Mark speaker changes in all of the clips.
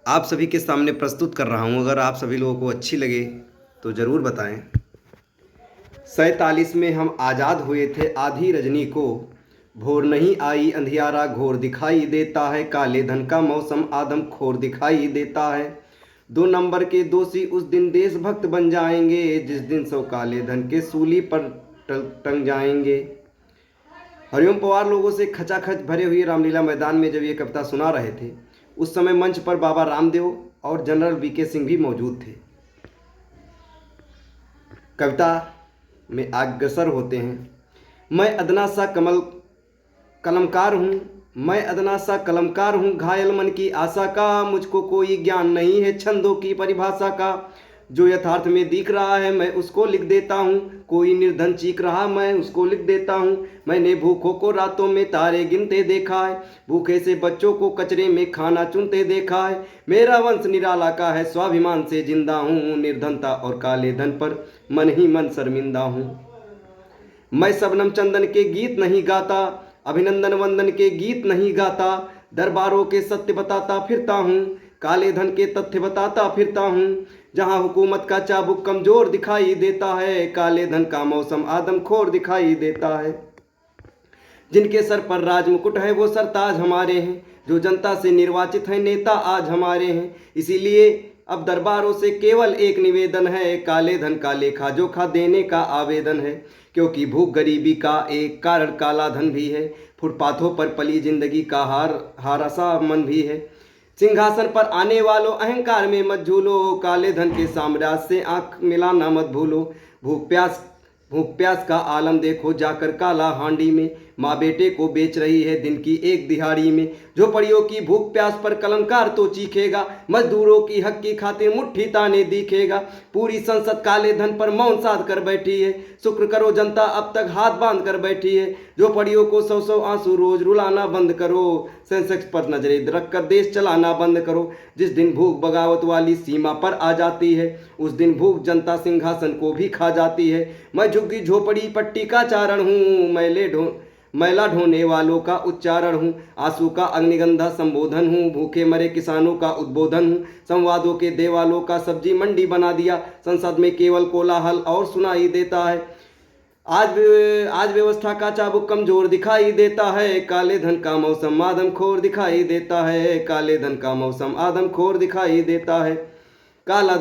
Speaker 1: आप सभी के सामने प्रस्तुत कर रहा हूँ। अगर आप सभी लोगों को अच्छी लगे तो ज़रूर बताएं। 47 में हम आज़ाद हुए थे आधी रजनी को, भोर नहीं आई अंधियारा घोर दिखाई देता है, काले धन का मौसम आदम खोर दिखाई देता है। 2 नंबर के दोषी उस दिन देशभक्त बन जाएंगे, जिस दिन सौ काले धन के सूली पर टंग जाएंगे। हरिओम पवार लोगों से खचाखच भरे हुए रामलीला मैदान में जब ये कविता सुना रहे थे, उस समय मंच पर बाबा रामदेव और जनरल वीके सिंह भी मौजूद थे। कविता में अग्रसर होते हैं। मैं अदना सा कलमकार हूँ, मैं अदना सा कलमकार हूँ, घायल मन की आशा का, मुझको कोई ज्ञान नहीं है छंदों की परिभाषा का। जो यथार्थ में दिख रहा है मैं उसको लिख देता हूँ, कोई निर्धन चीख रहा मैं उसको लिख देता हूँ। मैंने भूखों को रातों में तारे गिनते देखा है, भूखे से बच्चों को कचरे में खाना चुनते देखा है। मेरा वंश निराला का है, स्वाभिमान से जिंदा हूँ, निर्धनता और काले धन पर मन ही मन शर्मिंदा हूँ। मैं शबनम चंदन के गीत नहीं गाता, अभिनंदन वंदन के गीत नहीं गाता, दरबारों के सत्य बताता फिरता हूँ, काले धन के तथ्य बताता फिरता हूँ। जहाँ हुकूमत का चाबुक कमजोर दिखाई देता है, काले धन का मौसम आदमखोर दिखाई देता है। जिनके सर पर राज मुकुट है वो सरताज हमारे हैं, जो जनता से निर्वाचित है नेता आज हमारे हैं। इसीलिए अब दरबारों से केवल एक निवेदन है, काले धन का लेखा जोखा देने का आवेदन है। क्योंकि भूख गरीबी का एक कारण काला धन भी है, फुटपाथों पर पली जिंदगी का हारा सा मन भी है। सिंहासन पर आने वालों अहंकार में मत झूलो, काले धन के साम्राज्य से आंख मिलाना मत भूलो। भूख प्यास का आलम देखो जाकर काला हांडी में, माँ बेटे को बेच रही है दिन की एक दिहाड़ी में। झोपड़ियों की भूख प्यास पर कलमकार तो चीखेगा, मजदूरों की हक की खातिर मुट्ठी ताने दिखेगा। पूरी संसद काले धन पर मौन साध कर बैठी है, शुक्र करो जनता अब तक हाथ बांध कर बैठी है। झोपड़ियों को 100 आंसू रोज रुलाना बंद करो, सेंसेक्स पर नजरें रख कर देश चलाना बंद करो। जिस दिन भूख बगावत वाली सीमा पर आ जाती है, उस दिन भूख जनता सिंहासन को भी खा जाती है। मैं झुग्गी झोपड़ी पट्टी का चारण हूँ, मैला ढोने वालों का उच्चारण हूँ, आंसू का अग्निगंधा संबोधन हूँ, भूखे मरे किसानों का उद्बोधन हूँ। संवादों के देवालों का सब्जी मंडी बना दिया, संसद में केवल कोलाहल और सुनाई देता है। आज व्यवस्था का चाबुक कमजोर दिखाई देता है, काले धन का मौसम आदमखोर दिखाई देता है, काले धन का मौसम आदमखोर दिखाई देता है। काला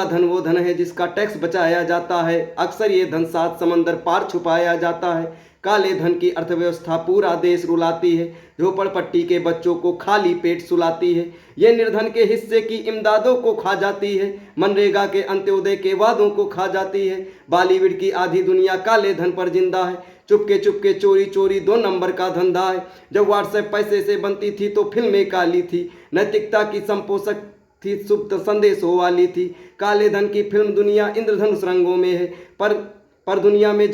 Speaker 1: धन वो धन है जिसका टैक्स बचाया जाता है, अक्सर ये धन 7 समंदर पार छुपाया जाता है। काले धन की अर्थव्यवस्था पूरा देश रुलाती है, झोपड़पट्टी के बच्चों को खाली पेट सुलाती है। ये निर्धन के हिस्से की इमदादों को खा जाती है, मनरेगा के अंत्योदय के वादों को खा जाती है। बॉलीवुड की आधी दुनिया काले धन पर जिंदा है, चुपके चोरी चोरी 2 नंबर का धंधा है। जब व्हाट्सएप पैसे से बनती थी तो फिल्में काली थी, नैतिकता की संपोषक थी, सुप्त संदेशों वाली थी। काले धन की फिल्म दुनिया इंद्रधनुष रंगों में है, पर दुनिया में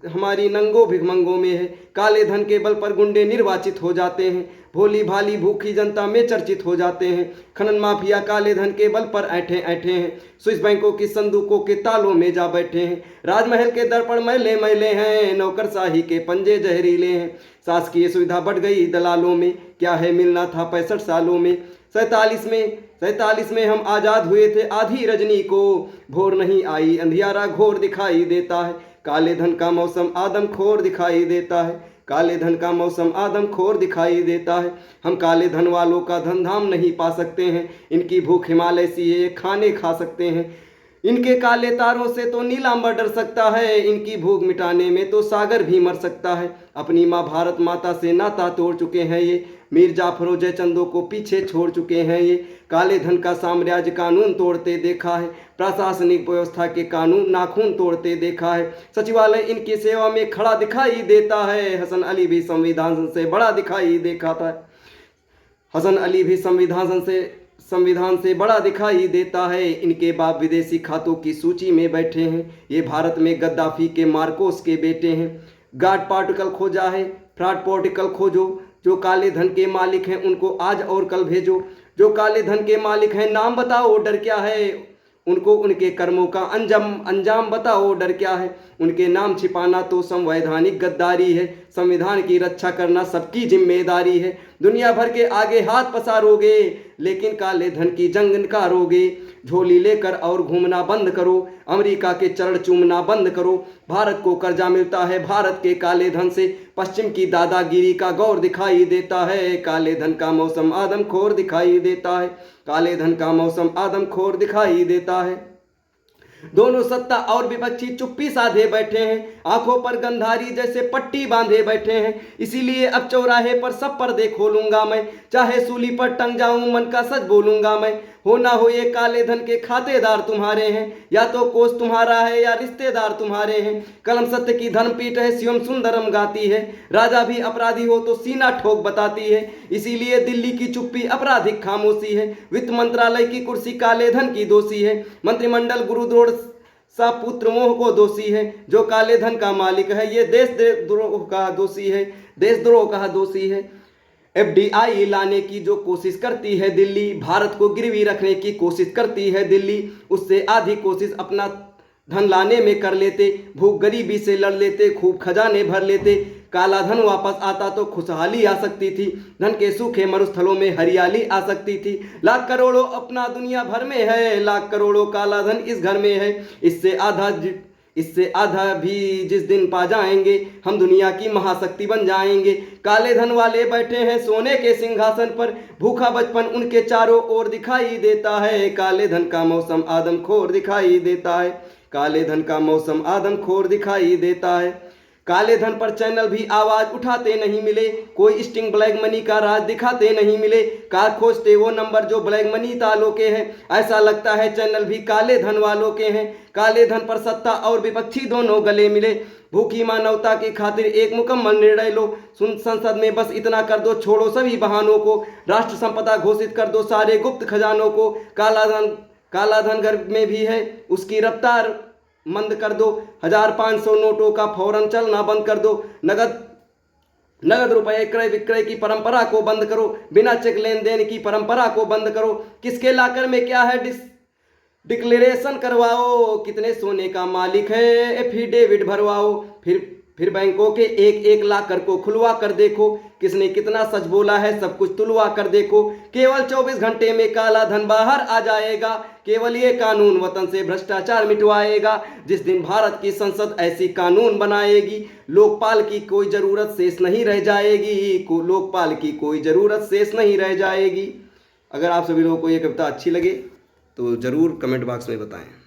Speaker 1: हमारी नंगो भिखमंगों में है। काले धन के बल पर गुंडे निर्वाचित हो जाते हैं, भोली भाली भूखी जनता में चर्चित हो जाते हैं। खनन माफिया काले धन के बल पर ऐठे हैं, स्विस बैंकों की संदूकों के तालों में जा बैठे हैं। राजमहल के दर्पण मैले हैं, नौकरशाही के पंजे जहरीले हैं। शासकीय सुविधा बढ़ गई दलालों में, क्या है मिलना था 65 सालों में। 47 में हम आज़ाद हुए थे आधी रजनी को, भोर नहीं आई अंधियारा घोर दिखाई देता है, काले धन का मौसम आदमखोर दिखाई देता है, काले धन का मौसम आदमखोर दिखाई देता है। हम काले धन वालों का धन धाम नहीं पा सकते हैं, इनकी भूख हिमालय सी है खाने खा सकते हैं। इनके काले तारों से तो नीलांबर डर सकता है, इनकी भूख मिटाने में तो सागर भी मर सकता है। अपनी माँ भारत माता से नाता तोड़ चुके हैं ये, मीर जाफरों जयचंदों को पीछे छोड़ चुके हैं ये। काले धन का साम्राज्य कानून तोड़ते देखा है, प्रशासनिक व्यवस्था के कानून नाखून तोड़ते देखा है। सचिवालय इनकी सेवा में खड़ा दिखाई देता है, हसन अली भी संविधान से बड़ा दिखाई देखा था। हसन अली भी संविधान से बड़ा दिखाई देता है। इनके बाप विदेशी खातों की सूची में बैठे हैं, ये भारत में गद्दाफी के मार्कोस के बेटे हैं। गार्ड पार्टिकल खोजा है, फ्रॉड पार्टिकल खोजो, जो काले धन के मालिक हैं उनको आज और कल भेजो। जो काले धन के मालिक हैं नाम बताओ डर क्या है, उनको उनके कर्मों का अंजाम बताओ डर क्या है। उनके नाम छिपाना तो संवैधानिक गद्दारी है, संविधान की रक्षा करना सबकी जिम्मेदारी है। दुनिया भर के आगे हाथ पसारोगे लेकिन काले धन की जंग निकारोगे। झोली लेकर और घूमना बंद करो, अमेरिका के चरण चूमना बंद करो। भारत को कर्जा मिलता है भारत के काले धन से, पश्चिम की दादागिरी का गौर दिखाई देता है। काले धन का मौसम आदमखोर दिखाई देता है, काले धन का मौसम आदमखोर दिखाई देता है। दोनों सत्ता और विपक्षी चुप्पी साधे बैठे हैं, आंखों पर गंधारी जैसे पट्टी बांधे बैठे हैं। इसीलिए अब चौराहे पर सब पर्दे खोलूंगा मैं, चाहे सूली पर टंग जाऊं मन का सच बोलूंगा मैं। हो ना हो ये काले धन के खातेदार तुम्हारे हैं, या तो कोष तुम्हारा है या रिश्तेदार तुम्हारे हैं। कलम सत्य की धर्म पीठ है, शिवम सुंदरम गाती है। राजा भी अपराधी हो तो सीना ठोक बताती है, इसीलिए दिल्ली की चुप्पी आपराधिक खामोशी है। वित्त मंत्रालय की कुर्सी काले धन की दोषी है, मंत्रिमंडल गुरुद्रोह सा पुत्र मोह को दोषी है। जो काले धन का मालिक है ये देशद्रोह का दोषी है, देशद्रोह का दोषी है। FDI लाने की जो कोशिश करती है दिल्ली, भारत को गिरवी रखने की कोशिश करती है दिल्ली, उससे आधी कोशिश अपना धन लाने में कर लेते। भूख गरीबी से लड़ लेते, खूब खजाने भर लेते। काला धन वापस आता तो खुशहाली आ सकती थी, धन के सूखे मरुस्थलों में हरियाली आ सकती थी। लाख करोड़ों अपना दुनिया भर में है, लाख करोड़ों काला धन इस घर में है। इससे आधा भी जिस दिन पा जाएंगे हम दुनिया की महाशक्ति बन जाएंगे। काले धन वाले बैठे हैं सोने के सिंहासन पर, भूखा बचपन उनके चारों ओर दिखाई देता है। काले धन का मौसम आदमखोर दिखाई देता है, काले धन का मौसम आदमखोर दिखाई देता है। काले धन पर चैनल भी आवाज उठाते नहीं मिले, कोई स्टिंग ब्लैक मनी का राज दिखाते नहीं मिले। कार खोजते वो नंबर जो ब्लैक मनी तालों के हैं, ऐसा लगता है चैनल भी काले धन वालों के हैं। काले धन पर सत्ता और विपक्षी दोनों गले मिले, भूखी मानवता की खातिर एक मुकम्मल निर्णय लो। संसद में बस इतना कर दो, छोड़ो सभी बहानों को। राष्ट्र संपदा घोषित कर दो सारे गुप्त खजानों को। काला धन घर में भी है, उसकी रफ्तार मंद कर दो। 1500 नोटों का फौरन चलना बंद कर दो। नगद रुपए क्रय विक्रय की परंपरा को बंद करो, बिना चेक लेन देन की परंपरा को बंद करो। किसके लाकर में क्या है डिक्लेरेशन करवाओ, कितने सोने का मालिक है एफिडेविट भरवाओ। फिर बैंकों के एक एक लाकर को खुलवा कर देखो, किसने कितना सच बोला है सब कुछ तुलवा कर देखो। केवल 24 घंटे में काला धन बाहर आ जाएगा, केवल ये कानून वतन से भ्रष्टाचार मिटवाएगा। जिस दिन भारत की संसद ऐसी कानून बनाएगी, लोकपाल की कोई जरूरत शेष नहीं रह जाएगी, लोकपाल की कोई जरूरत शेष नहीं रह जाएगी। अगर आप सभी लोगों को ये कविता अच्छी लगे तो ज़रूर कमेंट बॉक्स में बताएं।